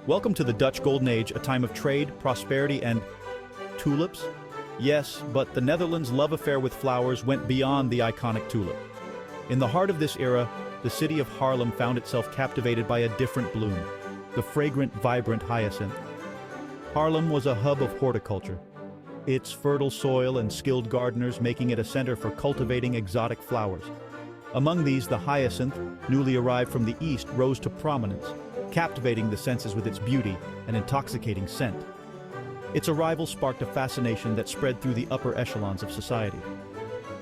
Welcome to the Dutch Golden Age, a time of trade, prosperity, and tulips? Yes, but the Netherlands' love affair with flowers went beyond the iconic tulip. In the heart of this era, the city of Haarlem found itself captivated by a different bloom, the fragrant, vibrant hyacinth. Haarlem was a hub of horticulture, its fertile soil and skilled gardeners making it a center for cultivating exotic flowers. Among these, the hyacinth, newly arrived from the east, rose to prominence, captivating the senses with its beauty and intoxicating scent. Its arrival sparked a fascination that spread through the upper echelons of society.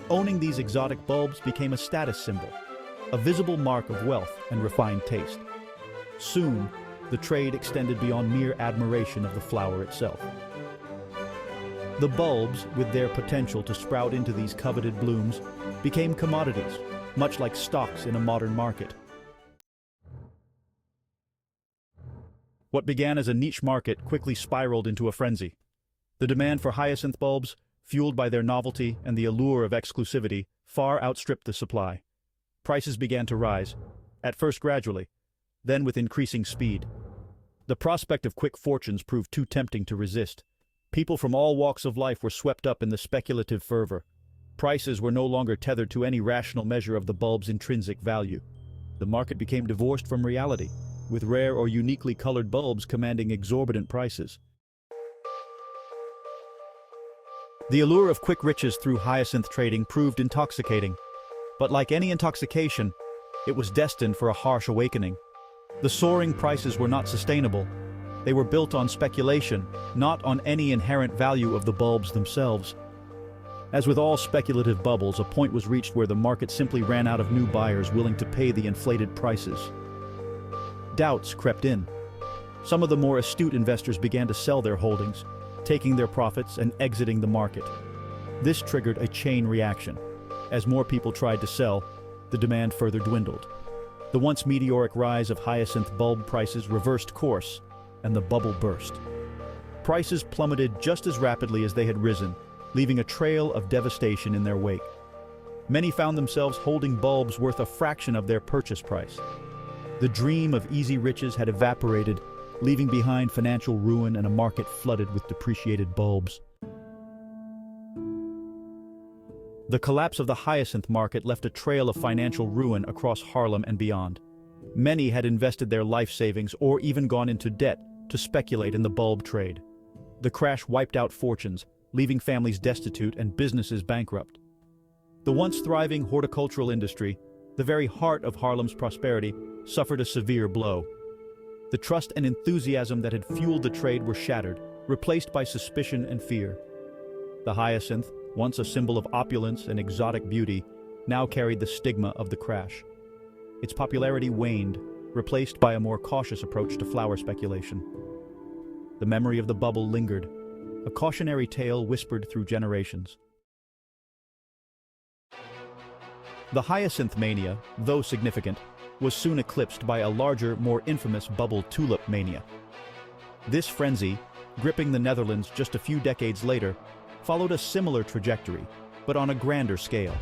Owning these exotic bulbs became a status symbol, a visible mark of wealth and refined taste. Soon, the trade extended beyond mere admiration of the flower itself. The bulbs, with their potential to sprout into these coveted blooms, became commodities, much like stocks in a modern market. What began as a niche market quickly spiraled into a frenzy. The demand for hyacinth bulbs, fueled by their novelty and the allure of exclusivity, far outstripped the supply. Prices began to rise, at first gradually, then with increasing speed. The prospect of quick fortunes proved too tempting to resist. People from all walks of life were swept up in the speculative fervor. Prices were no longer tethered to any rational measure of the bulb's intrinsic value. The market became divorced from reality, with rare or uniquely colored bulbs commanding exorbitant prices. The allure of quick riches through hyacinth trading proved intoxicating. But like any intoxication, it was destined for a harsh awakening. The soaring prices were not sustainable. They were built on speculation, not on any inherent value of the bulbs themselves. As with all speculative bubbles, a point was reached where the market simply ran out of new buyers willing to pay the inflated prices. Doubts crept in. Some of the more astute investors began to sell their holdings, taking their profits and exiting the market. This triggered a chain reaction. As more people tried to sell, the demand further dwindled. The once meteoric rise of hyacinth bulb prices reversed course, and the bubble burst. Prices plummeted just as rapidly as they had risen, leaving a trail of devastation in their wake. Many found themselves holding bulbs worth a fraction of their purchase price. The dream of easy riches had evaporated, leaving behind financial ruin and a market flooded with depreciated bulbs. The collapse of the hyacinth market left a trail of financial ruin across Haarlem and beyond. Many had invested their life savings or even gone into debt to speculate in the bulb trade. The crash wiped out fortunes, leaving families destitute and businesses bankrupt. The once thriving horticultural industry, the very heart of Haarlem's prosperity, suffered a severe blow. The trust and enthusiasm that had fueled the trade were shattered, replaced by suspicion and fear. The hyacinth, once a symbol of opulence and exotic beauty, now carried the stigma of the crash. Its popularity waned, replaced by a more cautious approach to flower speculation. The memory of the bubble lingered, a cautionary tale whispered through generations. The hyacinth mania, though significant, was soon eclipsed by a larger, more infamous bubble tulip mania. This frenzy, gripping the Netherlands just a few decades later, followed a similar trajectory, but on a grander scale.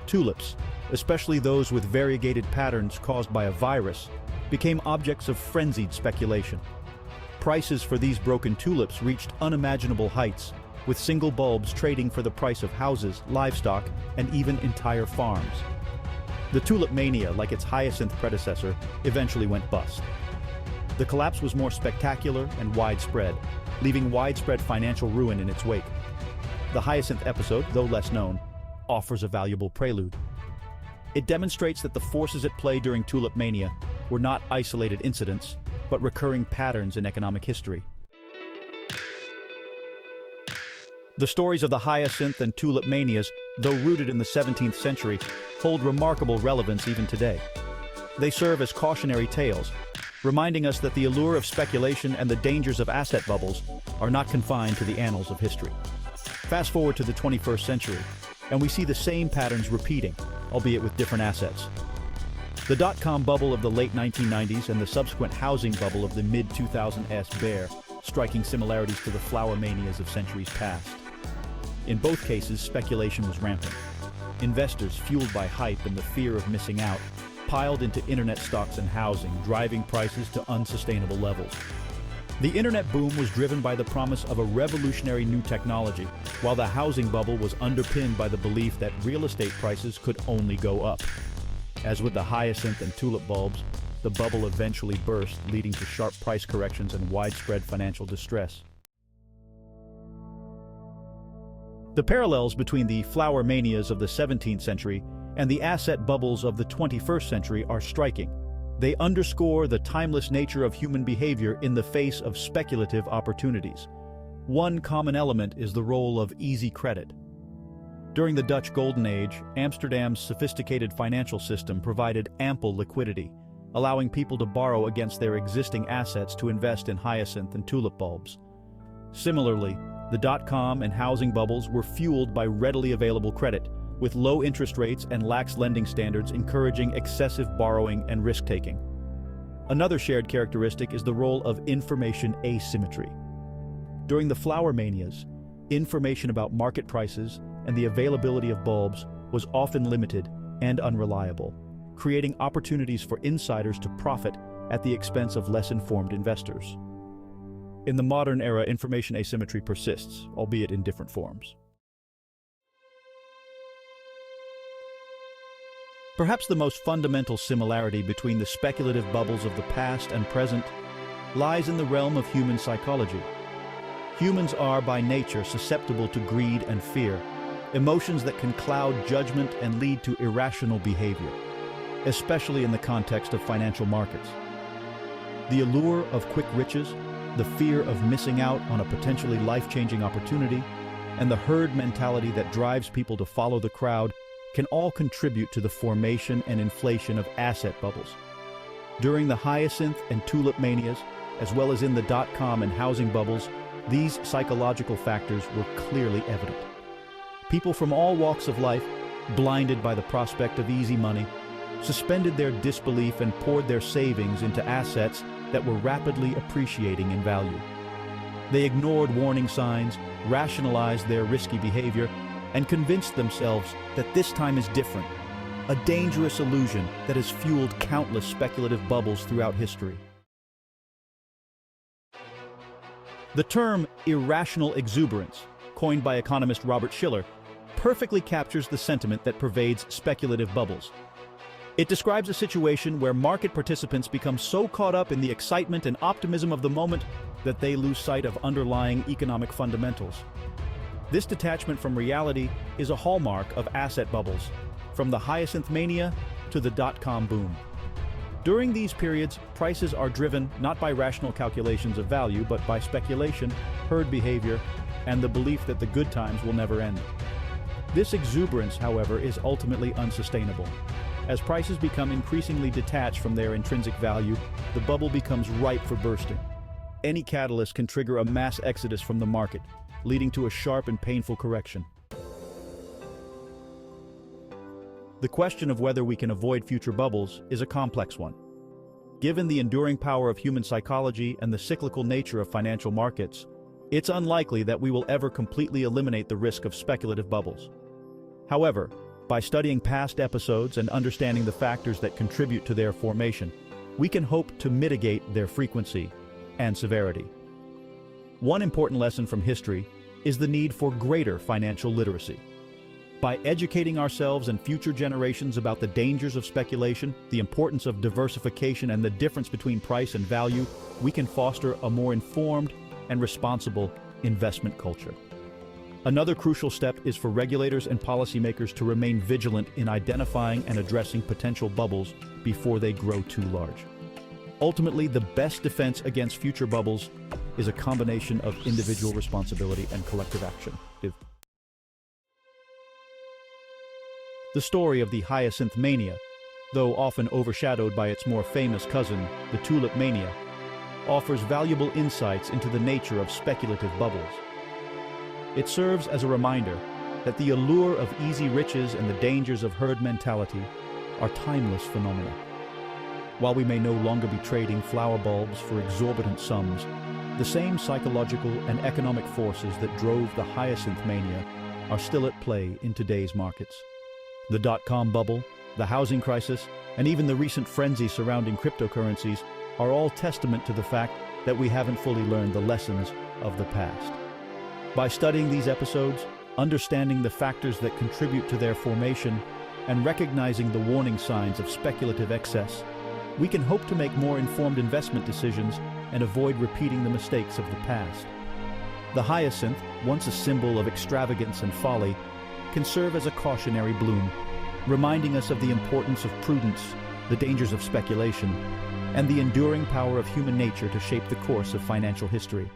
Tulips, especially those with variegated patterns caused by a virus, became objects of frenzied speculation. Prices for these broken tulips reached unimaginable heights, with single bulbs trading for the price of houses, livestock, and even entire farms. The tulip mania, like its hyacinth predecessor, eventually went bust. The collapse was more spectacular and widespread, leaving widespread financial ruin in its wake. The hyacinth episode, though less known, offers a valuable prelude. It demonstrates that the forces at play during tulip mania were not isolated incidents, but recurring patterns in economic history. The stories of the hyacinth and tulip manias, though rooted in the 17th century, hold remarkable relevance even today. They serve as cautionary tales, reminding us that the allure of speculation and the dangers of asset bubbles are not confined to the annals of history. Fast forward to the 21st century, and we see the same patterns repeating, albeit with different assets. The dot-com bubble of the late 1990s and the subsequent housing bubble of the mid-2000s bear striking similarities to the flower manias of centuries past. In both cases, speculation was rampant. Investors, fueled by hype and the fear of missing out, piled into internet stocks and housing, driving prices to unsustainable levels. The internet boom was driven by the promise of a revolutionary new technology, while the housing bubble was underpinned by the belief that real estate prices could only go up. As with the hyacinth and tulip bulbs, the bubble eventually burst, leading to sharp price corrections and widespread financial distress. The parallels between the flower manias of the 17th century and the asset bubbles of the 21st century are striking. They underscore the timeless nature of human behavior in the face of speculative opportunities. One common element is the role of easy credit. During the Dutch Golden Age, Amsterdam's sophisticated financial system provided ample liquidity, allowing people to borrow against their existing assets to invest in hyacinth and tulip bulbs. Similarly, the dot-com and housing bubbles were fueled by readily available credit, with low interest rates and lax lending standards encouraging excessive borrowing and risk-taking. Another shared characteristic is the role of information asymmetry. During the flower manias, information about market prices and the availability of bulbs was often limited and unreliable, creating opportunities for insiders to profit at the expense of less informed investors. In the modern era, information asymmetry persists, albeit in different forms. Perhaps the most fundamental similarity between the speculative bubbles of the past and present lies in the realm of human psychology. Humans are by nature susceptible to greed and fear, emotions that can cloud judgment and lead to irrational behavior, especially in the context of financial markets. The allure of quick riches, the fear of missing out on a potentially life-changing opportunity, and the herd mentality that drives people to follow the crowd can all contribute to the formation and inflation of asset bubbles. During the hyacinth and tulip manias, as well as in the dot-com and housing bubbles, these psychological factors were clearly evident. People from all walks of life, blinded by the prospect of easy money, suspended their disbelief and poured their savings into assets that were rapidly appreciating in value. They ignored warning signs, rationalized their risky behavior, and convinced themselves that this time is different, a dangerous illusion that has fueled countless speculative bubbles throughout history. The term irrational exuberance, coined by economist Robert Shiller, perfectly captures the sentiment that pervades speculative bubbles. It describes a situation where market participants become so caught up in the excitement and optimism of the moment that they lose sight of underlying economic fundamentals. This detachment from reality is a hallmark of asset bubbles, from the hyacinth mania to the dot-com boom. During these periods, prices are driven not by rational calculations of value, but by speculation, herd behavior, and the belief that the good times will never end. This exuberance, however, is ultimately unsustainable. As prices become increasingly detached from their intrinsic value, the bubble becomes ripe for bursting. Any catalyst can trigger a mass exodus from the market, leading to a sharp and painful correction. The question of whether we can avoid future bubbles is a complex one. Given the enduring power of human psychology and the cyclical nature of financial markets, it's unlikely that we will ever completely eliminate the risk of speculative bubbles. However, by studying past episodes and understanding the factors that contribute to their formation, we can hope to mitigate their frequency and severity. One important lesson from history is the need for greater financial literacy. By educating ourselves and future generations about the dangers of speculation, the importance of diversification, and the difference between price and value, we can foster a more informed and responsible investment culture. Another crucial step is for regulators and policymakers to remain vigilant in identifying and addressing potential bubbles before they grow too large. Ultimately, the best defense against future bubbles is a combination of individual responsibility and collective action. The story of the hyacinth mania, though often overshadowed by its more famous cousin, the tulip mania, offers valuable insights into the nature of speculative bubbles. It serves as a reminder that the allure of easy riches and the dangers of herd mentality are timeless phenomena. While we may no longer be trading flower bulbs for exorbitant sums, the same psychological and economic forces that drove the hyacinth mania are still at play in today's markets. The dot-com bubble, the housing crisis, and even the recent frenzy surrounding cryptocurrencies are all testament to the fact that we haven't fully learned the lessons of the past. By studying these episodes, understanding the factors that contribute to their formation, and recognizing the warning signs of speculative excess, we can hope to make more informed investment decisions and avoid repeating the mistakes of the past. The hyacinth, once a symbol of extravagance and folly, can serve as a cautionary bloom, reminding us of the importance of prudence, the dangers of speculation, and the enduring power of human nature to shape the course of financial history.